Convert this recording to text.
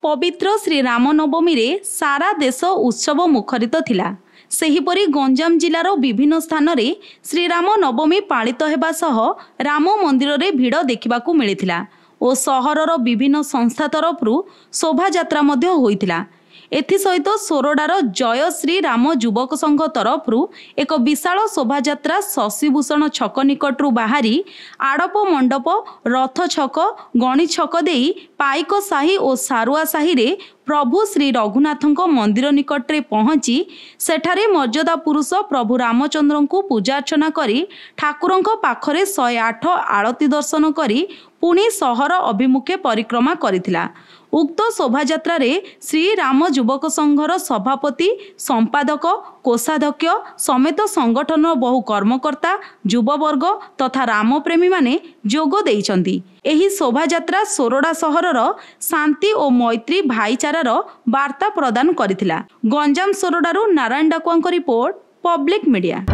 पवित्र श्री रामनवमी रे सारा देश उत्सव मुखरित थिला। सेहीपरि गंजाम जिलार विभिन्न स्थान रे श्रीराम नवमी पालित हेबा सह राम मंदिर रे भिड़ देखिबाकू मिलिथिला और सहरर विभिन्न संस्था तरफरु शोभा यात्रा मध्य होइथिला। एथिसहित सोरडार जय श्री राम युवक संघ तरफरु एक विशाल शोभायात्रा शशिभूषण छक निकटरू बाहरी आड़प मंडप रथ छक गणी छक देई पाइक साही और सारुआ साही रे प्रभु श्री रघुनाथଙ୍କ मंदिर निकटरे पहुंची सेठारे मर्यादा पुरुष प्रभु रामचंद्र को पूजा अर्चना करी ठाकुरଙ୍କ पाखरे 108 आरती दर्शन करी पुणी सहर अभिमुखे परिक्रमा करिथिला। उक्त शोभायात्रा रे श्री राम युवक संघर सभापति संपादक कोषाध्यक्ष समेत संगठन बहु कर्मकर्ता युववर्ग तथा रामप्रेमी माने जोग देइछंती। एही शोभायात्रा सोरडा सहरर शांति और मैत्री भाईचारार वार्ता प्रदान करिथिला। गंजाम सोरडारू नारायण डाकुआंक रिपोर्ट पब्लिक मीडिया।